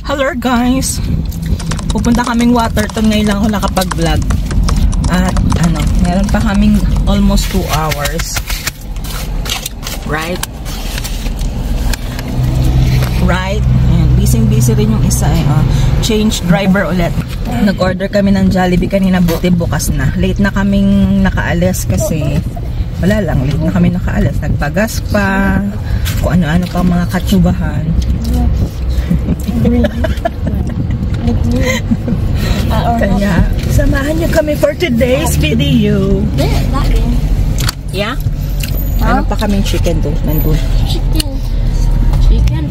Hello guys! Pupunta kaming Waterton, ngayon lang ako nakapag-vlog. At meron pa kaming almost 2 hours. Right? Right? Busy rin yung isa eh. Change driver ulit. Nag-order kami ng Jollibee kanina, buti bukas na. Late na kaming nakaalis kasi wala lang, late na kami nakaalis. Nagpagas pa, kung ano-ano pa mga katsubahan. Kaya, samahan niyo kami for today's video. Yeah? Ano pa kaming chicken doon? Nandun. Chicken.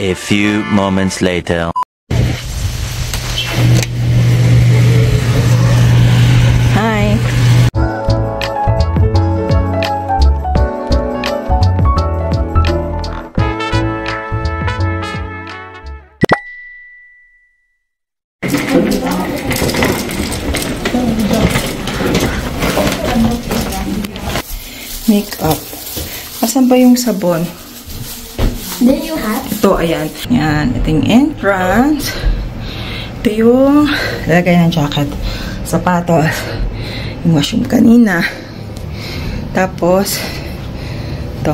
A few moments later. Hi. Makeup. Asan ba yung sabon? Then you have? Ito, ayan. Yan, ito yung entrance. Ito yung lagay ng jacket. Sapatos. Yung washroom kanina. Tapos, ito.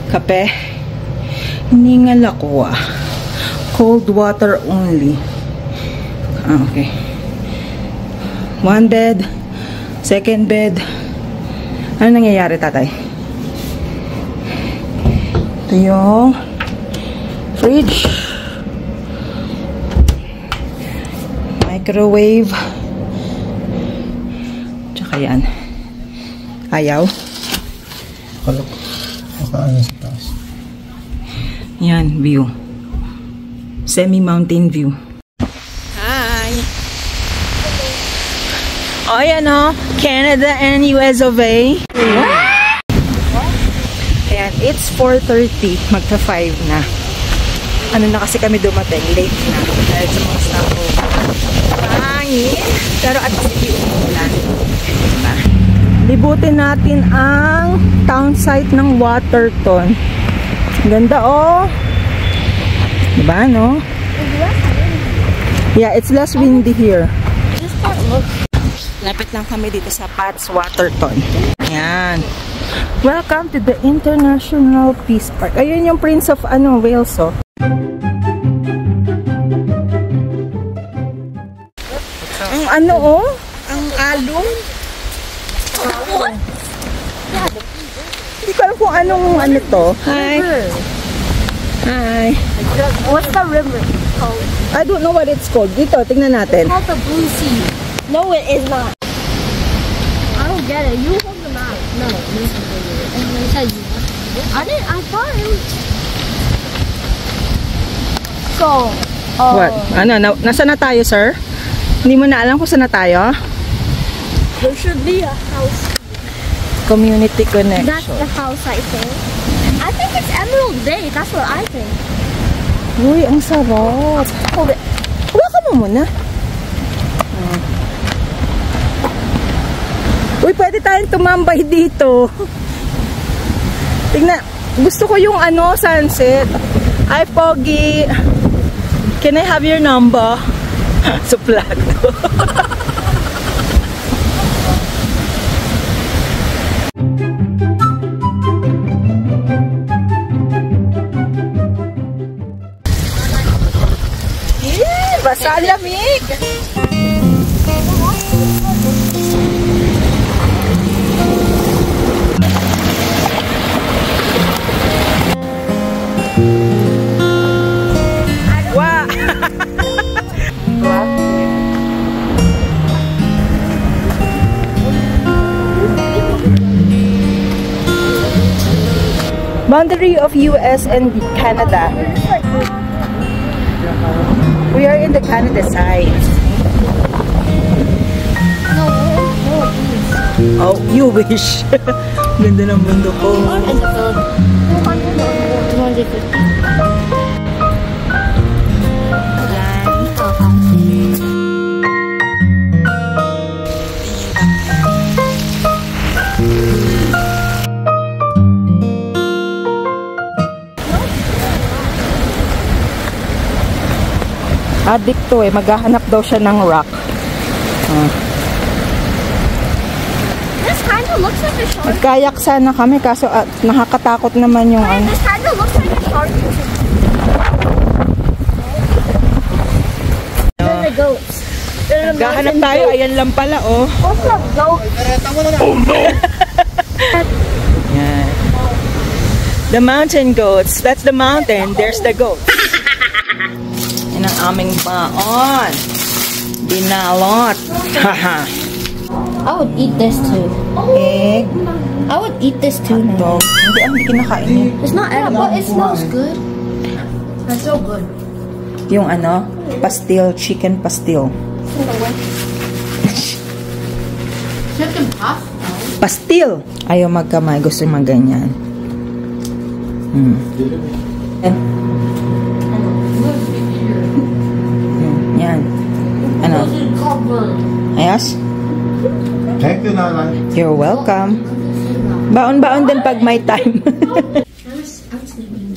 Kape. Hiningal ako ah. Cold water only. Okay. 1 bed. 2nd bed. Ano nangyayari, tatay? Ito yung fridge, microwave, tsaka yan. Ayaw. Yan, view. Semi-mountain view. Hi! Oh, yan o. Canada and US of A. Ayan, it's 4:30. Magka-5 na. Ano na kasi kami dumating. Late na. Dahil sa mga stopover. Pangin. Pero at least hindi umulan. Diba? Libutin natin ang town site ng Waterton. Ganda oh. Diba, no? Yeah, it's less windy here. Lapit lang kami dito sa Pat's Waterton. Ayan. Welcome to the International Peace Park. Ayun yung Prince of Wales, oh. Ang oh? Ang along? Hindi ko alam kung anong to. Hi. Hi. What's the river called? I don't know what it's called. Dito, tingnan natin. It's called the Blue Sea. No, it is not. I don't get it. You hold the map. No, I thought it was... So, What? Ano? Nasa na tayo, sir? Hindi mo na alam kung saan na tayo? there should be a house. Community connection. That's the house, I think. I think it's Emerald Bay. That's what I think. Uy, ang sarap. Hold it. Huwag ka mo muna. Uy, pwede tayong tumambay dito. Tingnan. Gusto ko yung sunset. Hi, Pogi. Can I have your number? Suplado. Basta lamig. Wow. Boundary of US and Canada. We are in the Canada side. No, please. Oh, you wish. Ganda ng mundo ko. In the Philippines. 250. Addict to eh. Maghahanap daw siya ng rock. This kind of looks like a shark. Nagkayak sana kami kaso nakakatakot naman yung ano. This kind of looks like a shark. There's the goats. Naghahanap tayo. Ayan lang pala oh. What's up, goats? Oh no! Yan. The mountain goats. That's the mountain. There's the goats. Yan ang aming baon. Binalot. Haha. I would eat this too. Egg. I would eat this too now. Dog. Hindi kinakain yun. It's not edible, but it smells good. That's so good. Yung ano, pastil, chicken pastil. Chicken pasta? Pastil! Ayaw magkamay, gusto yung maganyan. Yan. Ano? Ayos? Thank you, Nanay. You're welcome. Baon-baon din pag may time.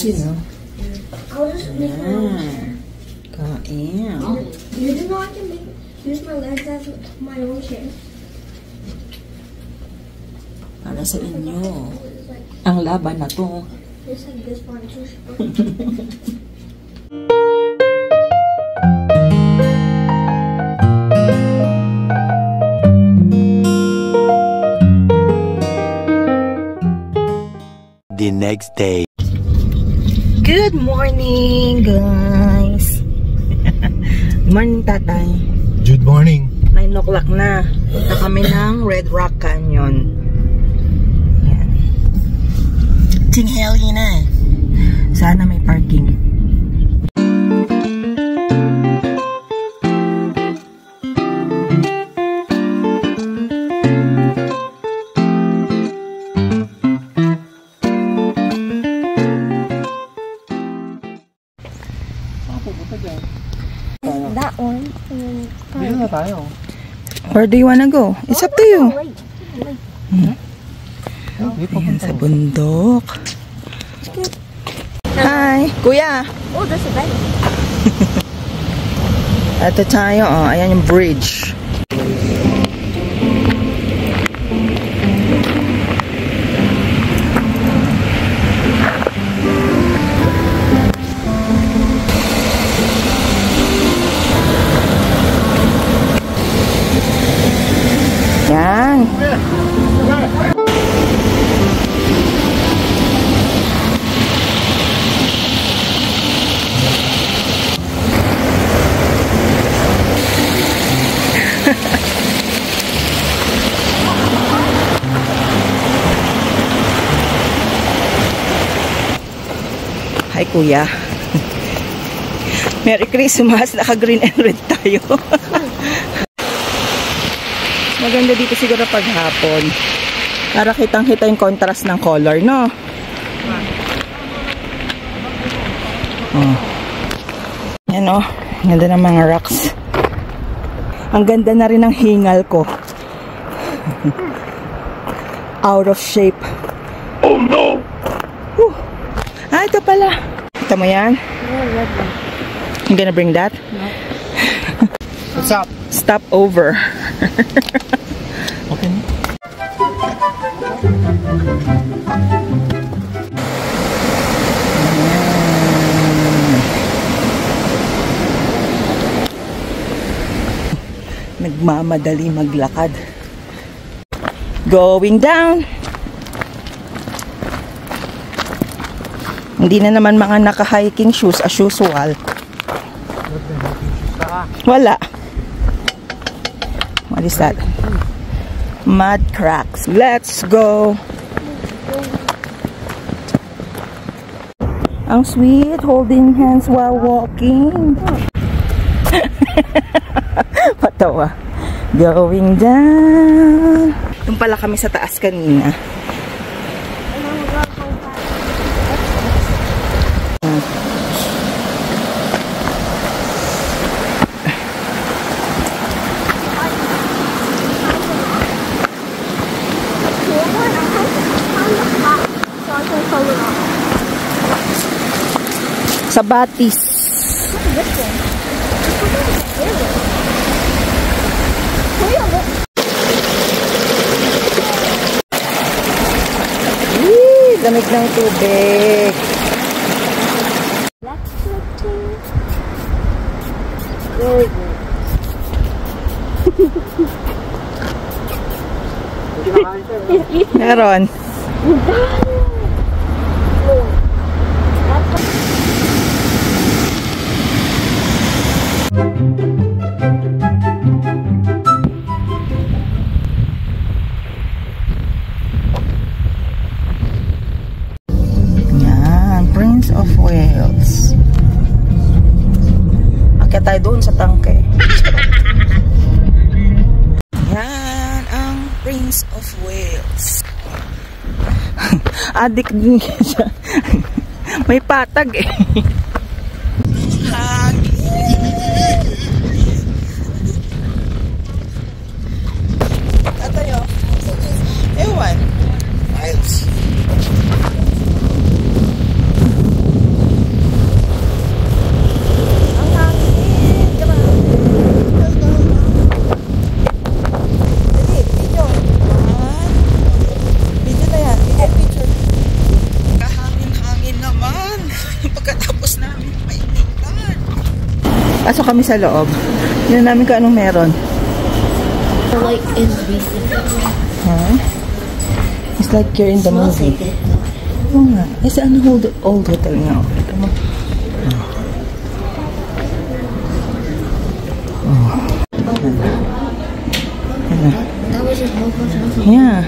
You know? Kain. You do know I can use my legs as my own chair. Para sa inyo. Ang laban na to. Just like this one too. The next day. Good morning, guys. Good morning, tatay. Good morning. 9 o'clock na. Punta kami ng Red Rock Canyon. Yan. Tingheli na. Sana may parking. That one. Dito na tayo. Where do you wanna go? It's up to you. Wait. Ayan sa bundok. Hi, kuya. Oh, there's a bed. Ito tayo, oh. Ayan yung bridge. Yan. Hi, kuya. Merry Christmas. Naka-green and red tayo. Maganda dito siguro pag hapon. Para kitang-kita yung contrast ng color, no? Oh. Yan, oh. Ganda ng mga rocks. Ang ganda na rin ng hingal ko. Out of shape. Oh no! Ah, ito pala. Ito mo yan? You gonna bring that? No. What's up? Stop over. Okay. Nagmamadali maglakad. Going down. Hindi na naman mga naka-hiking shoes as usual. Wala. What is that? Mud cracks. Let's go. Ang sweet, holding hands while walking. Patawa. Going down. Doon pala kami sa taas kanina. Sa Batis. Lamig ng tubig. Meron. Prince of Wales. Akit tayo doon sa tangke. Yan ang Prince of Wales. Adik din siya. May patag eh. Tatayo. Ewan. Miles. Pasok kami sa loob. Tignan namin kung anong meron. The light is recent. Huh? It's like you're in the movie. Oo nga. It's an old hotel nga. Ito mo. That was his whole house. Yeah.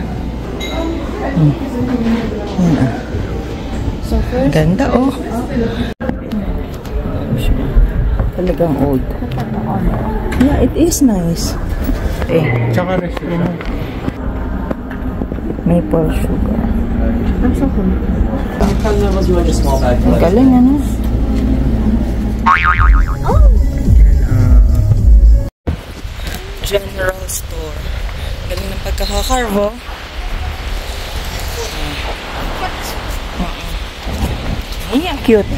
So first, Ganda oh. Talagang old. Yeah, it is nice. Eh, Tsaka restaurant. maple sugar. I'm so hungry. Ang galing ano? General store. Galing ng pagkakakarvo. Ang cute.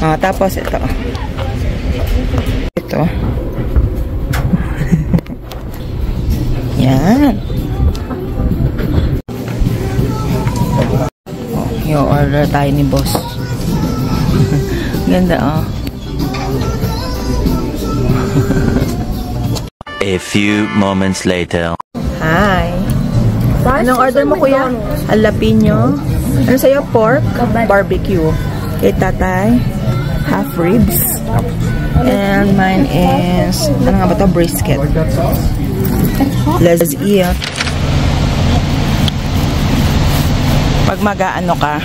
Tapos ito. Ito. Yan. I-order tayo ni boss. Ganda oh. A few moments later. Hi. Anong order mo kuya? Jalapeno. Ano sa'yo? Pork? Barbecue. Kay tatay, half ribs. And mine is, ano nga ba ito? Brisket. Let's eat. Pag mag-ano ka,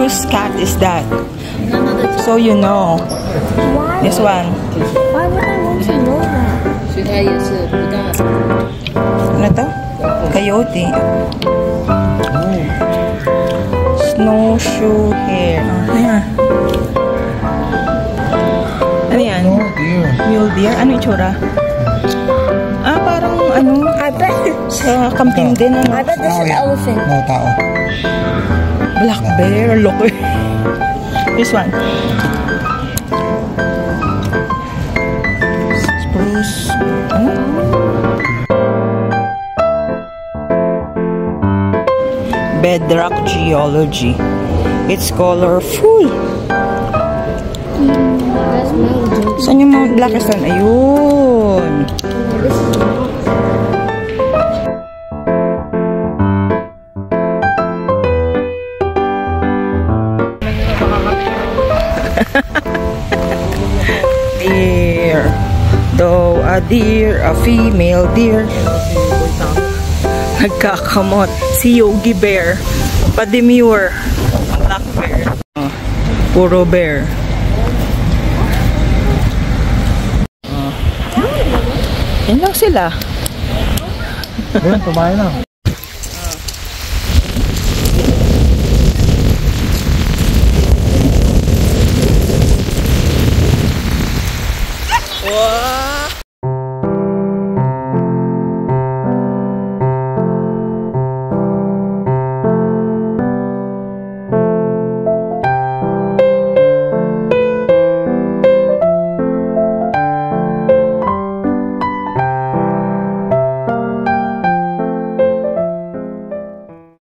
whose cat is that? So you know. Why? This one. Why would I want to know that? Ano to? Coyote. Snowshoe hare. Ayan. Ano yan? Mule deer? Ano yung tsura? Parang ano? I bet. Sa camping din. Ano? I bet this is elephant. No, tao. Black bear. Loko. This one. Spring Tapos, ano? Bedrock geology. It's colorful. Saan yung Mount Blakiston? Ayun. Deer. Though a deer, a female deer. Nagkakamot. Si Yogi Bear. Pa-demure. Black bear. Oh, puro bear. Oh. Yan lang sila. Ayun, tumayo na. Wow!